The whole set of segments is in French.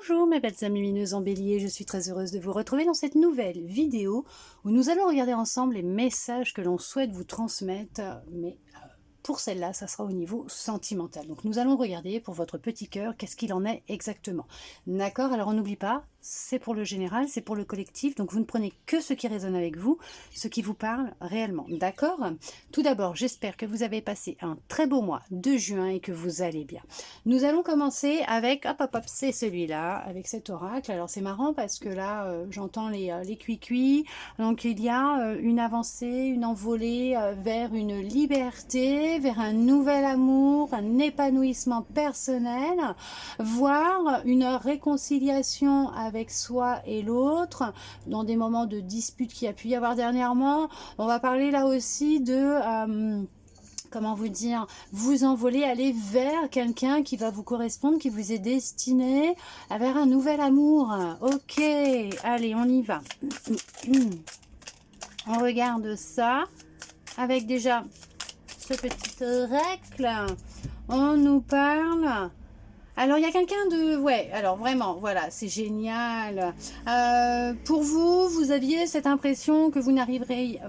Bonjour mes belles amies lumineuses en bélier, je suis très heureuse de vous retrouver dans cette nouvelle vidéo où nous allons regarder ensemble les messages que l'on souhaite vous transmettre, mais pour celle-là, ça sera au niveau sentimental. Donc nous allons regarder pour votre petit cœur, qu'est-ce qu'il en est exactement. D'accord? Alors on n'oublie pas, c'est pour le général, c'est pour le collectif, donc vous ne prenez que ce qui résonne avec vous, ce qui vous parle réellement. D'accord? Tout d'abord, j'espère que vous avez passé un très beau mois de juin et que vous allez bien. Nous allons commencer avec, hop, c'est celui-là, avec cet oracle. Alors c'est marrant parce que là, j'entends les cuicuis. Donc il y a une avancée, une envolée vers une liberté, vers un nouvel amour, un épanouissement personnel, voire une réconciliation avec soi et l'autre, dans des moments de dispute qu'il y a pu y avoir dernièrement. On va parler là aussi de... comment vous dire, vous envoler, aller vers quelqu'un qui va vous correspondre, qui vous est destiné vers un nouvel amour. Ok, allez, on y va. On regarde ça avec déjà ce petit oracle. On nous parle. Alors, il y a quelqu'un de... Ouais, alors vraiment, voilà, c'est génial. Pour vous, vous aviez cette impression que vous n'arriveriez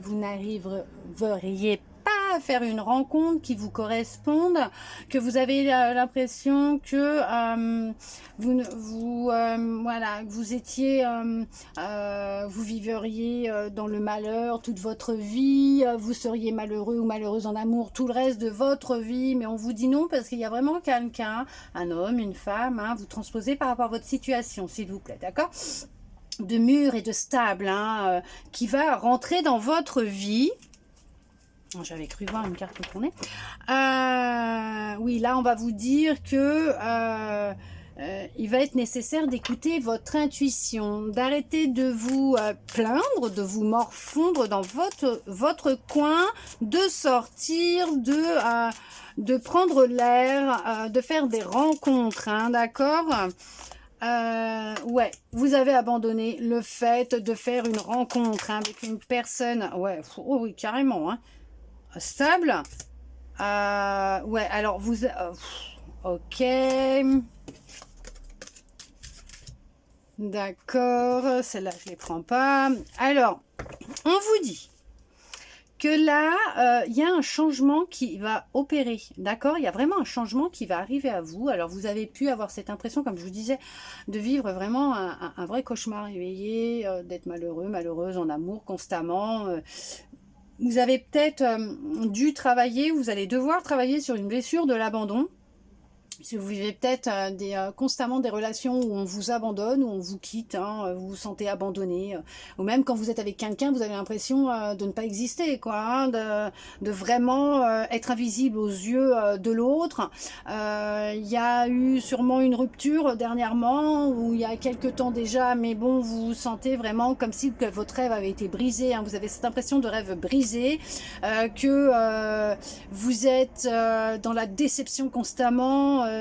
pas à faire une rencontre qui vous corresponde, que vous avez l'impression que voilà, que vous étiez, vous vivriez dans le malheur toute votre vie, vous seriez malheureux ou malheureuse en amour tout le reste de votre vie, mais on vous dit non parce qu'il y a vraiment quelqu'un, un homme, une femme, hein, vous transposez par rapport à votre situation, s'il vous plaît, d'accord, de mûr et de stable, hein, qui va rentrer dans votre vie. J'avais cru voir une carte tournée. Oui, là, on va vous dire que il va être nécessaire d'écouter votre intuition, d'arrêter de vous plaindre, de vous morfondre dans votre coin, de sortir, de prendre l'air, de faire des rencontres, hein, d'accord ? Ouais, vous avez abandonné le fait de faire une rencontre, hein, avec une personne, ouais, oh oui, carrément, hein, stable. Ouais, alors vous... ok. D'accord, celle-là, je ne les prends pas. Alors, on vous dit que là, il y a un changement qui va opérer, d'accord? Il y a vraiment un changement qui va arriver à vous. Alors, vous avez pu avoir cette impression, comme je vous disais, de vivre vraiment un vrai cauchemar réveillé, d'être malheureux, malheureuse en amour constamment. Vous avez peut-être dû travailler, vous allez devoir travailler sur une blessure de l'abandon. Si vous vivez peut-être constamment des relations où on vous abandonne, où on vous quitte, hein, vous vous sentez abandonné, ou même quand vous êtes avec quelqu'un, vous avez l'impression de ne pas exister, quoi, hein, de vraiment être invisible aux yeux de l'autre. Il y a eu sûrement une rupture dernièrement, ou il y a quelques temps déjà, mais bon, vous vous sentez vraiment comme si que votre rêve avait été brisé, hein, vous avez cette impression de rêve brisé, que vous êtes dans la déception constamment.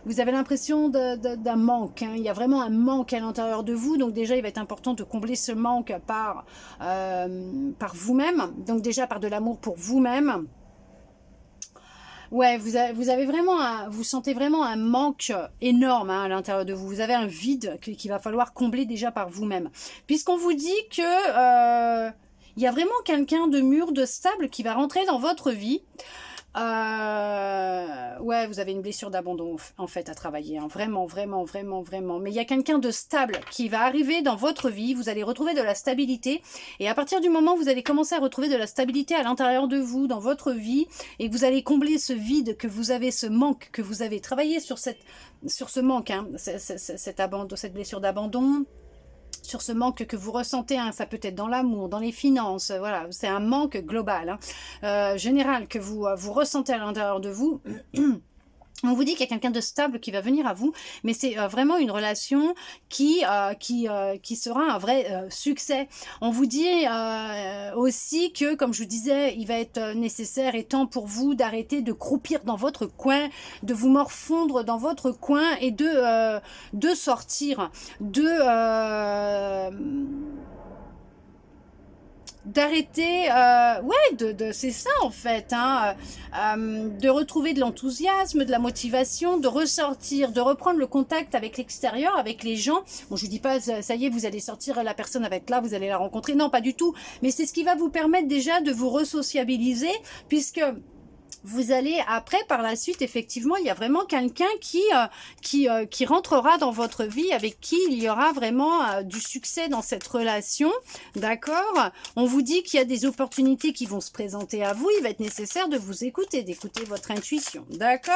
Vous avez l'impression d'un manque, hein. Il y a vraiment un manque à l'intérieur de vous, donc déjà il va être important de combler ce manque par vous-même, donc déjà par de l'amour pour vous-même. Ouais, vous avez vraiment vous sentez vraiment un manque énorme, hein, à l'intérieur de vous. Vous avez un vide qu'il va falloir combler déjà par vous-même, puisqu'on vous dit que il y a vraiment quelqu'un de mûr, de stable qui va rentrer dans votre vie. Ouais, vous avez une blessure d'abandon en fait à travailler, hein. Vraiment, vraiment, vraiment, vraiment. Mais il y a quelqu'un de stable qui va arriver dans votre vie. Vous allez retrouver de la stabilité. Et à partir du moment où vous allez commencer à retrouver de la stabilité à l'intérieur de vous, dans votre vie, et que vous allez combler ce vide que vous avez, ce manque que vous avez, travaillé sur ce manque, hein, cette blessure d'abandon, sur ce manque que vous ressentez, hein, ça peut être dans l'amour, dans les finances, voilà, c'est un manque global, hein, général que vous ressentez à l'intérieur de vous. On vous dit qu'il y a quelqu'un de stable qui va venir à vous, mais c'est vraiment une relation qui sera un vrai succès. On vous dit aussi que, comme je vous disais, il va être nécessaire et temps pour vous d'arrêter de croupir dans votre coin, de vous morfondre dans votre coin et de sortir, d'arrêter, c'est ça en fait, hein, de retrouver de l'enthousiasme, de la motivation, de ressortir, de reprendre le contact avec l'extérieur, avec les gens. Bon, je vous dis pas, ça y est, vous allez sortir la personne avec là, vous allez la rencontrer, non, pas du tout, mais c'est ce qui va vous permettre déjà de vous resociabiliser, puisque vous allez après, par la suite, effectivement, il y a vraiment quelqu'un qui rentrera dans votre vie, avec qui il y aura vraiment du succès dans cette relation, d'accord? On vous dit qu'il y a des opportunités qui vont se présenter à vous, il va être nécessaire de vous écouter, d'écouter votre intuition, d'accord?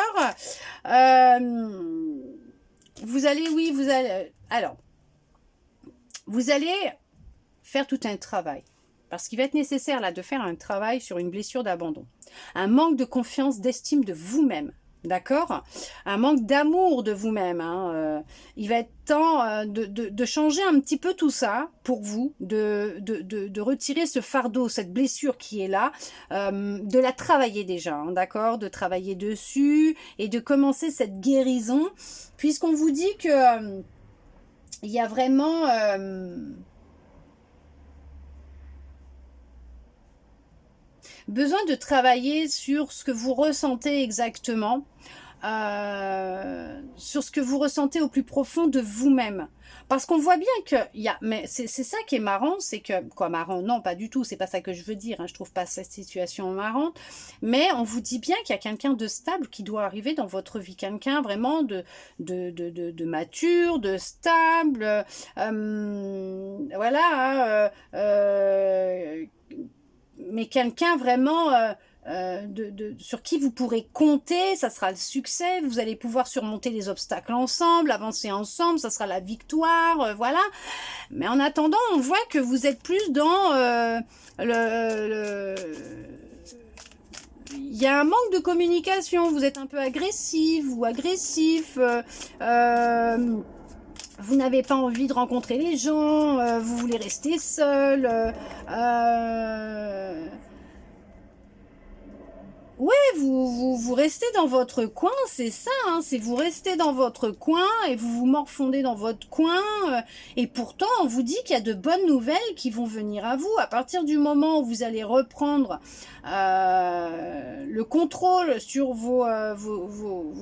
Vous allez, oui, vous allez, alors, vous allez faire tout un travail. Parce qu'il va être nécessaire là de faire un travail sur une blessure d'abandon. Un manque de confiance, d'estime de vous-même. D'accord? Un manque d'amour de vous-même. Hein. Il va être temps de changer un petit peu tout ça pour vous, de retirer ce fardeau, cette blessure qui est là, de la travailler déjà, hein, d'accord? De travailler dessus et de commencer cette guérison, puisqu'on vous dit que il y a vraiment... besoin de travailler sur ce que vous ressentez exactement, sur ce que vous ressentez au plus profond de vous-même. Parce qu'on voit bien que il y a, mais c'est ça qui est marrant, c'est que quoi marrant, non pas du tout, c'est pas ça que je veux dire. Hein, je trouve pas cette situation marrante, mais on vous dit bien qu'il y a quelqu'un de stable qui doit arriver dans votre vie, quelqu'un vraiment de mature, de stable, voilà. Hein, mais quelqu'un vraiment sur qui vous pourrez compter, ça sera le succès, vous allez pouvoir surmonter les obstacles ensemble, avancer ensemble, ça sera la victoire, voilà. Mais en attendant, on voit que vous êtes plus dans il y a un manque de communication, vous êtes un peu agressif ou agressif, vous n'avez pas envie de rencontrer les gens, vous voulez rester seul, ouais, vous restez dans votre coin, c'est ça, hein, c'est vous restez dans votre coin et vous vous morfondez dans votre coin. Et pourtant, on vous dit qu'il y a de bonnes nouvelles qui vont venir à vous. À partir du moment où vous allez reprendre le contrôle sur vos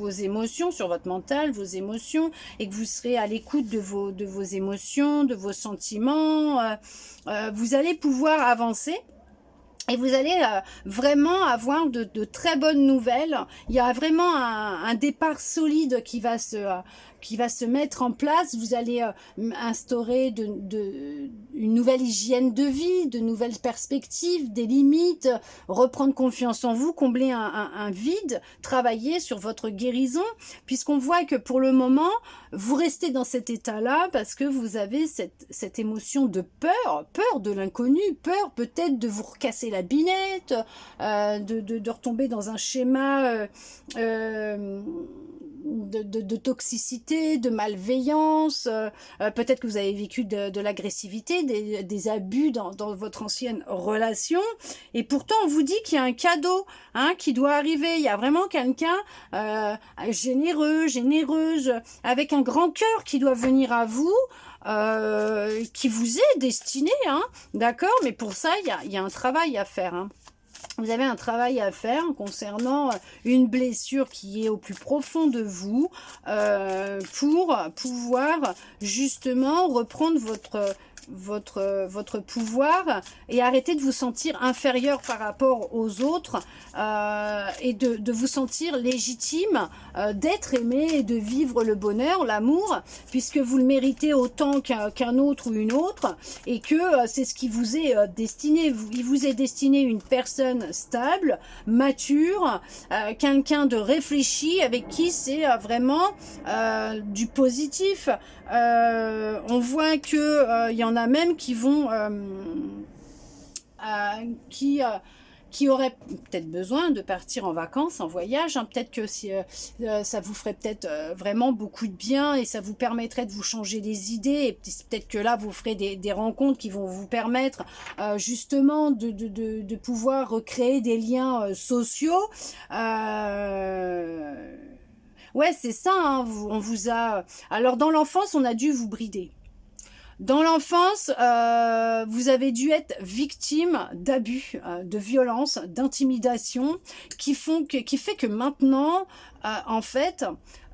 émotions, sur votre mental, vos émotions, et que vous serez à l'écoute de vos émotions, de vos sentiments, vous allez pouvoir avancer. Et vous allez vraiment avoir de très bonnes nouvelles. Il y a vraiment un départ solide qui va se mettre en place. Vous allez instaurer une nouvelle hygiène de vie, de nouvelles perspectives, des limites, reprendre confiance en vous, combler un vide, travailler sur votre guérison, puisqu'on voit que pour le moment, vous restez dans cet état-là parce que vous avez cette émotion de peur de l'inconnu, peur peut-être de vous recasser la binette, de retomber dans un schéma de toxicité, de malveillance, peut-être que vous avez vécu de l'agressivité, des abus dans votre ancienne relation, et pourtant on vous dit qu'il y a un cadeau qui doit arriver. Il y a vraiment quelqu'un généreux, généreuse, avec un grand cœur qui doit venir à vous, qui vous est destiné, d'accord, mais pour ça il y a un travail à faire. Vous avez un travail à faire concernant une blessure qui est au plus profond de vous, pour pouvoir justement reprendre votre pouvoir et arrêter de vous sentir inférieur par rapport aux autres, et de vous sentir légitime d'être aimé et de vivre le bonheur, l'amour, puisque vous le méritez autant qu'un autre ou une autre, et que c'est ce qui vous est destiné. Il vous est destiné une personne stable, mature, quelqu'un de réfléchi, avec qui c'est vraiment du positif. On voit que y en a même qui vont qui auraient peut-être besoin de partir en vacances, en voyage. Peut-être que ça vous ferait peut-être vraiment beaucoup de bien, et ça vous permettrait de vous changer les idées, et peut-être que là vous ferez des rencontres qui vont vous permettre justement de pouvoir recréer des liens sociaux. Ouais, c'est ça, on vous a... Alors, dans l'enfance, on a dû vous brider. Dans l'enfance, vous avez dû être victime d'abus, de violence, d'intimidation, qui fait que maintenant, en fait,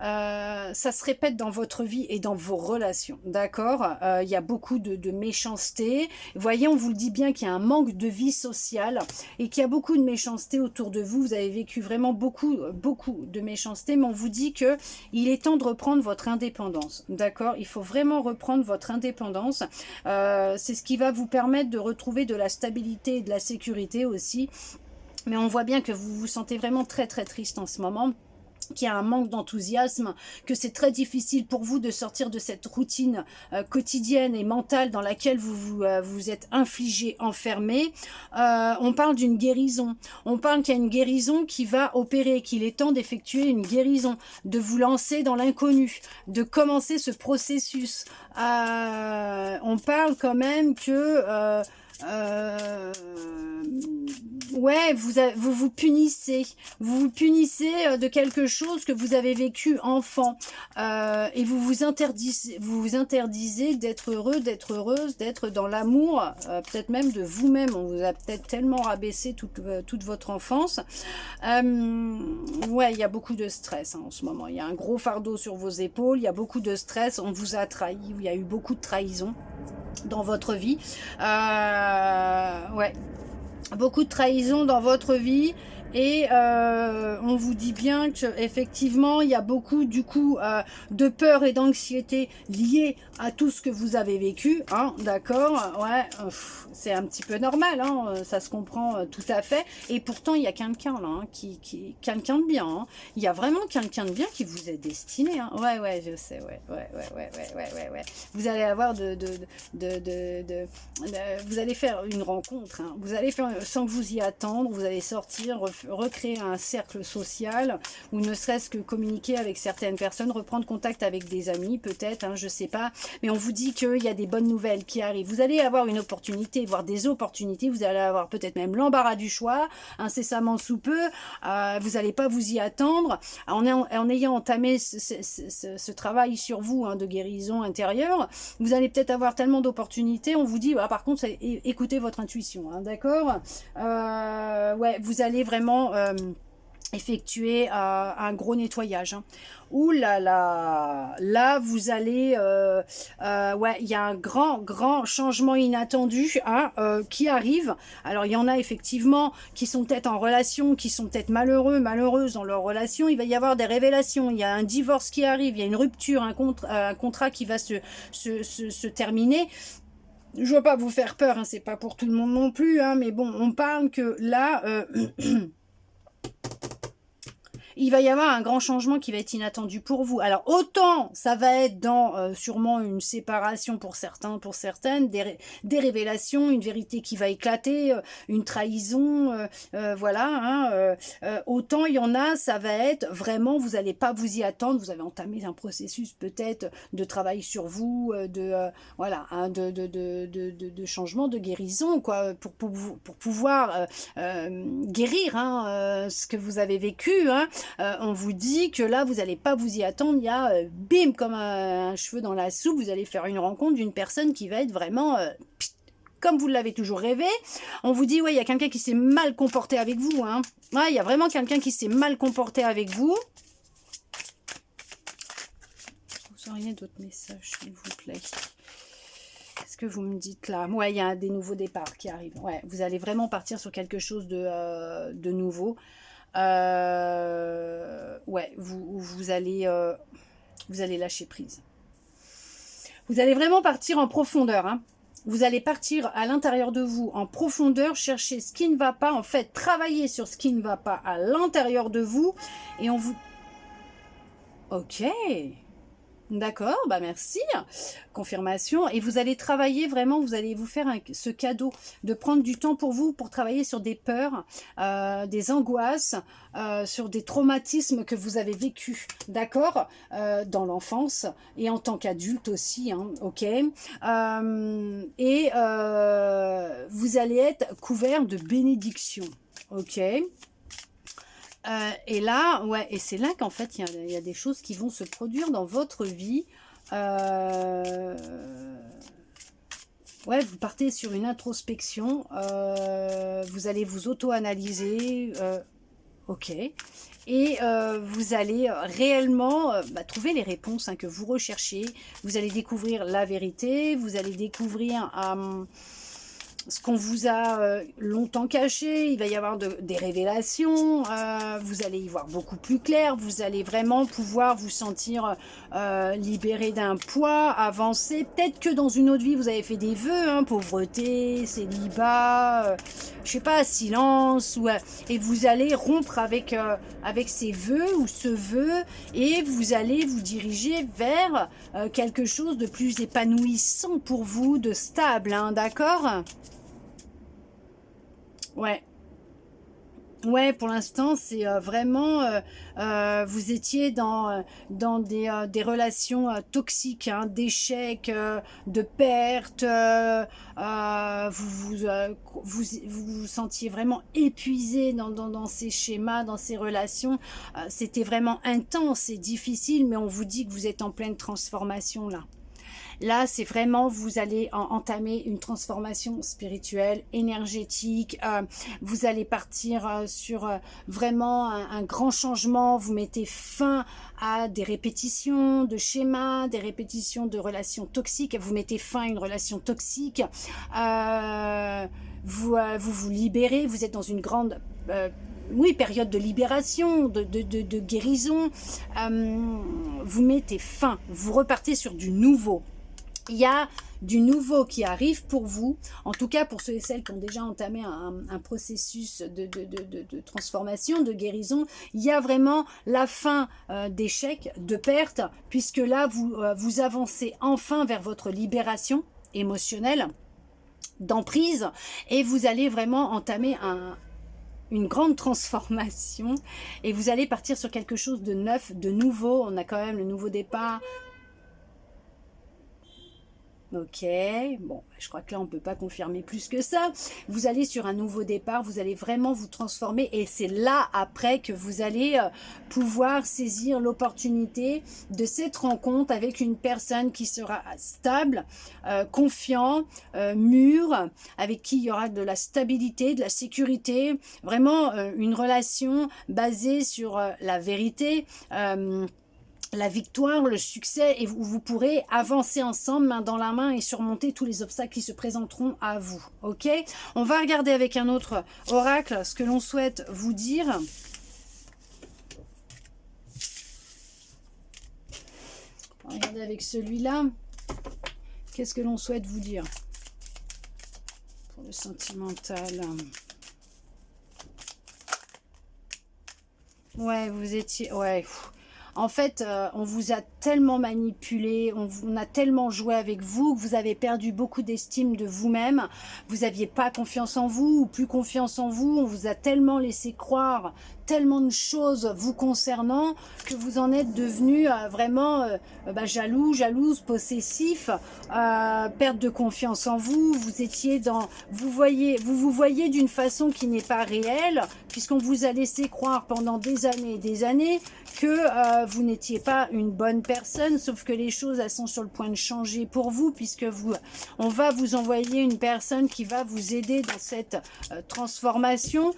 ça se répète dans votre vie et dans vos relations, d'accord? Il y a beaucoup de méchanceté. Vous voyez, on vous le dit bien qu'il y a un manque de vie sociale et qu'il y a beaucoup de méchanceté autour de vous. Vous avez vécu vraiment beaucoup de méchanceté, mais on vous dit que il est temps de reprendre votre indépendance, d'accord? Il faut vraiment reprendre votre indépendance. C'est ce qui va vous permettre de retrouver de la stabilité et de la sécurité aussi. Mais on voit bien que vous vous sentez vraiment très triste en ce moment, qu'il y a un manque d'enthousiasme, que c'est très difficile pour vous de sortir de cette routine quotidienne et mentale dans laquelle vous êtes infligé, enfermé. On parle d'une guérison. On parle qu'il y a une guérison qui va opérer, qu'il est temps d'effectuer une guérison, de vous lancer dans l'inconnu, de commencer ce processus. On parle quand même que... ouais, vous punissez. Vous vous punissez de quelque chose que vous avez vécu enfant. Et vous vous interdisez d'être heureux, d'être heureuse, d'être dans l'amour, peut-être même de vous-même. On vous a peut-être tellement rabaissé toute votre enfance. Ouais, il y a beaucoup de stress en ce moment. Il y a un gros fardeau sur vos épaules. Il y a beaucoup de stress. On vous a trahi. Il y a eu beaucoup de trahison dans votre vie. Ouais, beaucoup de trahison dans votre vie. Et on vous dit bien que effectivement il y a beaucoup du coup de peur et d'anxiété liées à tout ce que vous avez vécu, hein, d'accord, ouais, c'est un petit peu normal, hein, ça se comprend tout à fait. Et pourtant il y a quelqu'un là, hein, quelqu'un de bien, hein. Il y a vraiment quelqu'un de bien qui vous est destiné, hein. Ouais, je sais, ouais. Vous allez avoir vous allez faire une rencontre, hein. Vous allez faire sans que vous y attendre, vous allez sortir, recréer un cercle social, ou ne serait-ce que communiquer avec certaines personnes, reprendre contact avec des amis peut-être, hein, je sais pas, mais on vous dit qu'il y a des bonnes nouvelles qui arrivent. Vous allez avoir une opportunité, voire des opportunités, vous allez avoir peut-être même l'embarras du choix, incessamment sous peu, vous n'allez pas vous y attendre, en ayant entamé ce travail sur vous, hein, de guérison intérieure, vous allez peut-être avoir tellement d'opportunités, on vous dit, par contre, écoutez votre intuition, hein, d'accord, ouais, vous allez vraiment effectuer un gros nettoyage, hein. Ouh là là, là vous allez, ouais, il y a un grand changement inattendu, hein, qui arrive. Alors il y en a effectivement qui sont peut-être en relation, qui sont peut-être malheureuses dans leur relation. Il va y avoir des révélations, il y a un divorce qui arrive, il y a une rupture, un contrat qui va se terminer. Je veux pas vous faire peur, hein, c'est pas pour tout le monde non plus, hein, mais bon, on parle que là, il va y avoir un grand changement qui va être inattendu pour vous. Alors autant ça va être dans sûrement une séparation pour certains, pour certaines, des révélations, une vérité qui va éclater, une trahison, voilà, hein, autant il y en a, ça va être vraiment, vous n'allez pas vous y attendre, vous avez entamé un processus peut-être de travail sur vous, voilà, hein, de changement, de guérison, quoi, pour pouvoir guérir, hein, ce que vous avez vécu, hein. On vous dit que là, vous n'allez pas vous y attendre. Il y a, bim, comme un cheveu dans la soupe, vous allez faire une rencontre d'une personne qui va être vraiment... comme vous l'avez toujours rêvé. On vous dit, ouais, il y a quelqu'un qui s'est mal comporté avec vous, hein. Ouais, il y a vraiment quelqu'un qui s'est mal comporté avec vous. Vous auriez d'autres messages, s'il vous plaît. Qu'est-ce que vous me dites là? Ouais, il y a des nouveaux départs qui arrivent. Ouais, vous allez vraiment partir sur quelque chose de nouveau. Ouais, vous allez lâcher prise. Vous allez vraiment partir en profondeur, hein. Vous allez partir à l'intérieur de vous en profondeur, chercher ce qui ne va pas, en fait, travailler sur ce qui ne va pas à l'intérieur de vous, et on vous... Ok. D'accord, bah merci. Confirmation. Et vous allez travailler vraiment, vous allez vous faire ce cadeau de prendre du temps pour vous, pour travailler sur des peurs, des angoisses, sur des traumatismes que vous avez vécus, d'accord, dans l'enfance et en tant qu'adulte aussi, hein, ok. Et vous allez être couvert de bénédictions, ok. Et là, ouais, et c'est là qu'en fait, il y a des choses qui vont se produire dans votre vie. Ouais, vous partez sur une introspection, vous allez vous auto-analyser, ok, et vous allez réellement trouver les réponses que vous recherchez, vous allez découvrir la vérité, vous allez découvrir ce qu'on vous a longtemps caché, il va y avoir des révélations, vous allez y voir beaucoup plus clair, vous allez vraiment pouvoir vous sentir libéré d'un poids, avancer. Peut-être que dans une autre vie, vous avez fait des vœux, hein, pauvreté, célibat, je sais pas, silence, et vous allez rompre avec ces vœux ou ce vœu, et vous allez vous diriger vers quelque chose de plus épanouissant pour vous, de stable, hein, d'accord ? Ouais. Ouais, pour l'instant, c'est vraiment, vous étiez dans des relations toxiques, hein, d'échecs, de pertes, vous sentiez vraiment épuisé dans ces schémas, dans ces relations. C'était vraiment intense et difficile, mais on vous dit que vous êtes en pleine transformation là. Là, c'est vraiment, vous allez entamer une transformation spirituelle, énergétique. Vous allez partir sur vraiment un grand changement. Vous mettez fin à des répétitions de schémas, des répétitions de relations toxiques. Vous mettez fin à une relation toxique. Vous libérez. Vous êtes dans une grande... oui, période de libération, de guérison. Vous mettez fin. Vous repartez sur du nouveau. Il y a du nouveau qui arrive pour vous, en tout cas pour ceux et celles qui ont déjà entamé un processus de transformation, de guérison. Il y a vraiment la fin d'échecs, de pertes, puisque là vous avancez enfin vers votre libération émotionnelle, d'emprise, et vous allez vraiment entamer une grande transformation, et vous allez partir sur quelque chose de neuf, de nouveau. On a quand même le nouveau départ. Ok, bon, je crois que là on ne peut pas confirmer plus que ça. Vous allez sur un nouveau départ, vous allez vraiment vous transformer, et c'est là après que vous allez pouvoir saisir l'opportunité de cette rencontre avec une personne qui sera stable, confiant, mûr, avec qui il y aura de la stabilité, de la sécurité, vraiment une relation basée sur la vérité, la victoire, le succès, et vous pourrez avancer ensemble main dans la main et surmonter tous les obstacles qui se présenteront à vous. Ok, on va regarder avec un autre oracle ce que l'on souhaite vous dire. On va regarder avec celui-là. Qu'est-ce que l'on souhaite vous dire pour le sentimental? Ouais, vous étiez... Ouais. En fait, on vous a tellement manipulé, on a tellement joué avec vous que vous avez perdu beaucoup d'estime de vous-même. Vous n'aviez pas confiance en vous ou plus confiance en vous. On vous a tellement laissé croire tellement de choses vous concernant que vous en êtes devenu vraiment jaloux, jalouse, possessif, perte de confiance en vous. Vous étiez dans, vous vous voyez d'une façon qui n'est pas réelle, puisqu'on vous a laissé croire pendant des années et des années que vous n'étiez pas une bonne personne, sauf que les choses elles sont sur le point de changer pour vous, puisque on va vous envoyer une personne qui va vous aider dans cette transformation.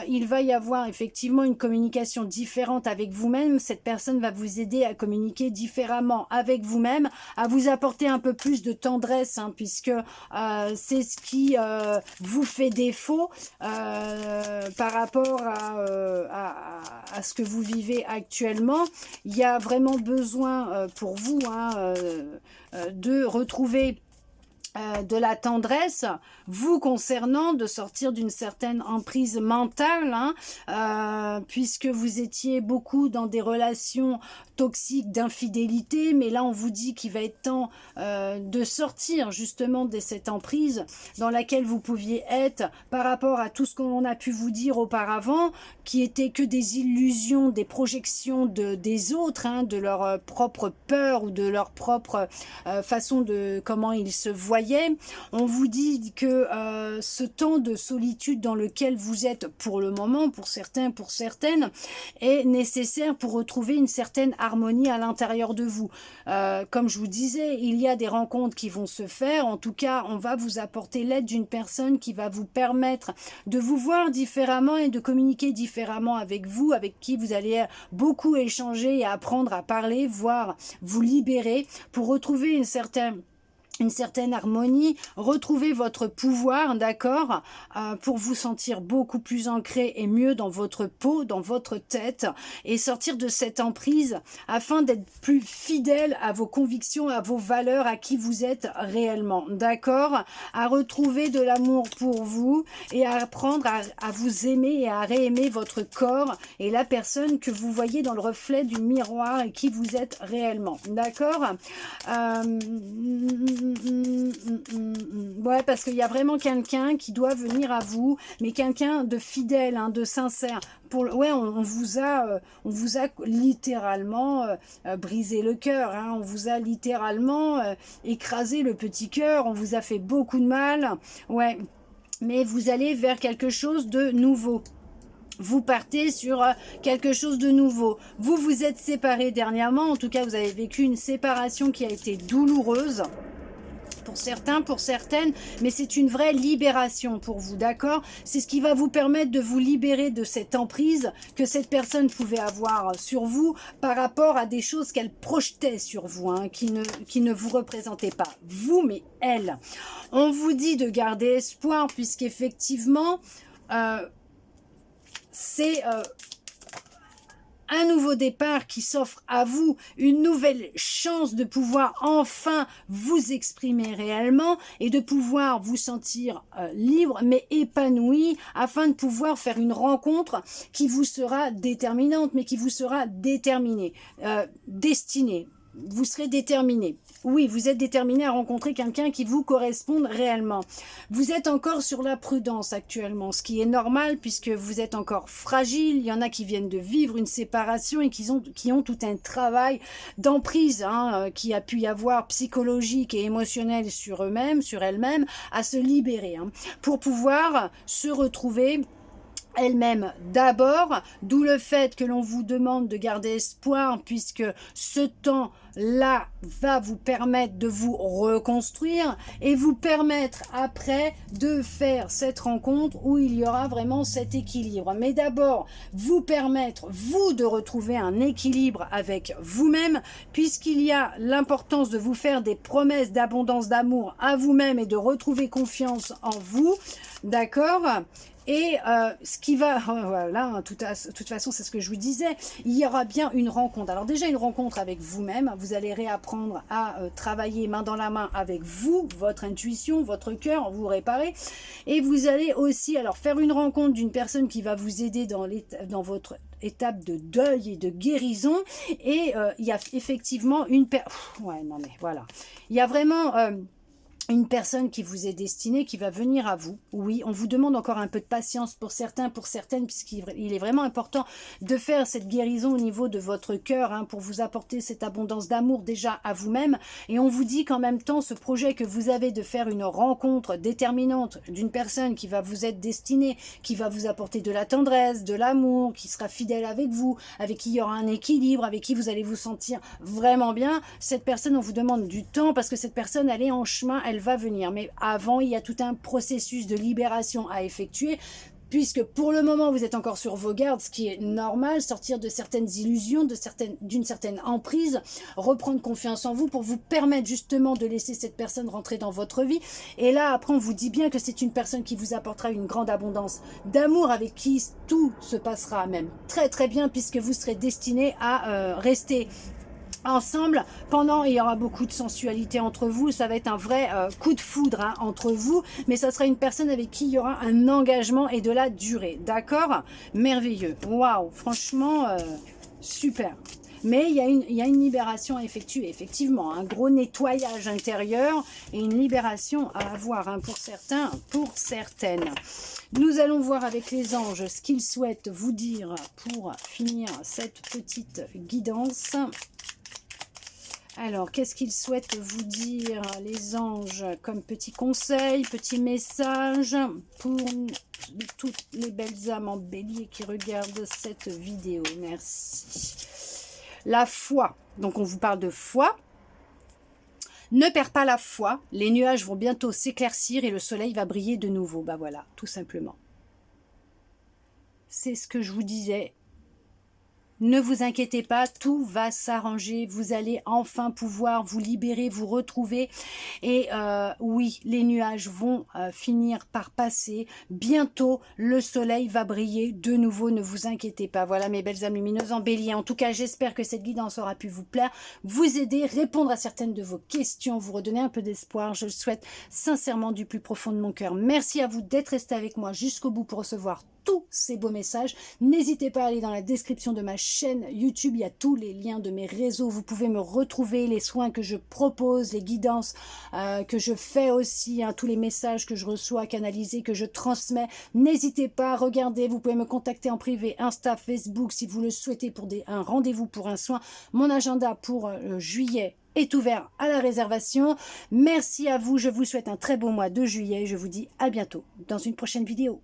Il va y avoir effectivement une communication différente avec vous-même. Cette personne va vous aider à communiquer différemment avec vous-même, à vous apporter un peu plus de tendresse, hein, puisque c'est ce qui vous fait défaut par rapport à ce que vous vivez actuellement. Il y a vraiment besoin pour vous de retrouver de la tendresse vous concernant, de sortir d'une certaine emprise mentale, puisque vous étiez beaucoup dans des relations toxiques d'infidélité, mais là on vous dit qu'il va être temps de sortir justement de cette emprise dans laquelle vous pouviez être par rapport à tout ce qu'on a pu vous dire auparavant, qui était que des illusions, des projections des autres, de leur propre peur ou de leur propre façon de comment ils se voyaient voyez. On vous dit que ce temps de solitude dans lequel vous êtes pour le moment, pour certains, pour certaines, est nécessaire pour retrouver une certaine harmonie à l'intérieur de vous. Comme je vous disais, il y a des rencontres qui vont se faire. En tout cas, on va vous apporter l'aide d'une personne qui va vous permettre de vous voir différemment et de communiquer différemment avec vous, avec qui vous allez beaucoup échanger et apprendre à parler, voire vous libérer pour retrouver une certaine harmonie, retrouver votre pouvoir, d'accord, pour vous sentir beaucoup plus ancré et mieux dans votre peau, dans votre tête, et sortir de cette emprise afin d'être plus fidèle à vos convictions, à vos valeurs, à qui vous êtes réellement, d'accord, à retrouver de l'amour pour vous et à apprendre à vous aimer et à réaimer votre corps et la personne que vous voyez dans le reflet du miroir et qui vous êtes réellement, d'accord. Ouais, parce qu'il y a vraiment quelqu'un qui doit venir à vous, mais quelqu'un de fidèle, hein, de sincère. Ouais, on vous a littéralement brisé le cœur, hein, on vous a littéralement écrasé le petit cœur, on vous a fait beaucoup de mal, ouais, mais vous allez vers quelque chose de nouveau. Vous partez sur quelque chose de nouveau. Vous vous êtes séparés dernièrement, en tout cas vous avez vécu une séparation qui a été douloureuse. Pour certains, pour certaines, mais c'est une vraie libération pour vous, d'accord? C'est ce qui va vous permettre de vous libérer de cette emprise que cette personne pouvait avoir sur vous par rapport à des choses qu'elle projetait sur vous, hein, qui ne vous représentaient pas, vous, mais elle. On vous dit de garder espoir, puisqu'effectivement, c'est un nouveau départ qui s'offre à vous, une nouvelle chance de pouvoir enfin vous exprimer réellement et de pouvoir vous sentir libre mais épanoui afin de pouvoir faire une rencontre qui vous sera déterminante mais qui vous sera déterminée, destinée. Vous serez déterminé. Oui, vous êtes déterminé à rencontrer quelqu'un qui vous corresponde réellement. Vous êtes encore sur la prudence actuellement, ce qui est normal puisque vous êtes encore fragile. Il y en a qui viennent de vivre une séparation et qui ont tout un travail d'emprise qui a pu y avoir psychologique et émotionnel sur eux-mêmes, sur elles-mêmes, à se libérer pour pouvoir se retrouver elle-même d'abord, d'où le fait que l'on vous demande de garder espoir puisque ce temps-là va vous permettre de vous reconstruire et vous permettre après de faire cette rencontre où il y aura vraiment cet équilibre. Mais d'abord, vous permettre, vous, de retrouver un équilibre avec vous-même puisqu'il y a l'importance de vous faire des promesses d'abondance d'amour à vous-même et de retrouver confiance en vous, d'accord ? Et ce qui va, voilà, de toute façon, c'est ce que je vous disais, il y aura bien une rencontre. Alors déjà, une rencontre avec vous-même, vous allez réapprendre à travailler main dans la main avec vous, votre intuition, votre cœur, vous réparer. Et vous allez aussi alors faire une rencontre d'une personne qui va vous aider dans votre étape de deuil et de guérison. Et il y a effectivement une ouais, non mais voilà. Il y a vraiment... une personne qui vous est destinée, qui va venir à vous. Oui, on vous demande encore un peu de patience pour certains, pour certaines, puisqu'il est vraiment important de faire cette guérison au niveau de votre cœur, pour vous apporter cette abondance d'amour déjà à vous-même. Et on vous dit qu'en même temps, ce projet que vous avez de faire une rencontre déterminante d'une personne qui va vous être destinée, qui va vous apporter de la tendresse, de l'amour, qui sera fidèle avec vous, avec qui il y aura un équilibre, avec qui vous allez vous sentir vraiment bien. Cette personne, on vous demande du temps parce que cette personne, elle est en chemin, elle va venir. Mais avant, il y a tout un processus de libération à effectuer puisque pour le moment, vous êtes encore sur vos gardes, ce qui est normal, sortir de certaines illusions, d'une certaine emprise, reprendre confiance en vous pour vous permettre justement de laisser cette personne rentrer dans votre vie. Et là, après, on vous dit bien que c'est une personne qui vous apportera une grande abondance d'amour avec qui tout se passera même très très bien puisque vous serez destiné à rester ensemble pendant, il y aura beaucoup de sensualité entre vous, ça va être un vrai coup de foudre entre vous, mais ça sera une personne avec qui il y aura un engagement et de la durée, d'accord? Merveilleux, waouh, franchement super. Mais il y a une libération à effectuer, effectivement, un gros nettoyage intérieur et une libération à avoir pour certains, pour certaines. Nous allons voir avec les anges ce qu'ils souhaitent vous dire pour finir cette petite guidance. Alors, qu'est-ce qu'ils souhaitent vous dire, les anges, comme petit conseil, petit message pour toutes les belles âmes en bélier qui regardent cette vidéo? Merci. La foi. Donc, on vous parle de foi. Ne perds pas la foi. Les nuages vont bientôt s'éclaircir et le soleil va briller de nouveau. Bah voilà, tout simplement. C'est ce que je vous disais. Ne vous inquiétez pas, tout va s'arranger. Vous allez enfin pouvoir vous libérer, vous retrouver. Et oui, les nuages vont finir par passer. Bientôt, le soleil va briller de nouveau. Ne vous inquiétez pas. Voilà mes belles âmes lumineuses en bélier. En tout cas, j'espère que cette guidance aura pu vous plaire, vous aider, répondre à certaines de vos questions, vous redonner un peu d'espoir. Je le souhaite sincèrement du plus profond de mon cœur. Merci à vous d'être resté avec moi jusqu'au bout pour recevoir tous ces beaux messages. N'hésitez pas à aller dans la description de ma chaîne YouTube, il y a tous les liens de mes réseaux, vous pouvez me retrouver, les soins que je propose, les guidances que je fais aussi, tous les messages que je reçois, canalisés, que je transmets. N'hésitez pas à regarder, vous pouvez me contacter en privé, Insta, Facebook, si vous le souhaitez pour un rendez-vous pour un soin. Mon agenda pour juillet est ouvert à la réservation. Merci à vous, je vous souhaite un très beau mois de juillet, je vous dis à bientôt dans une prochaine vidéo.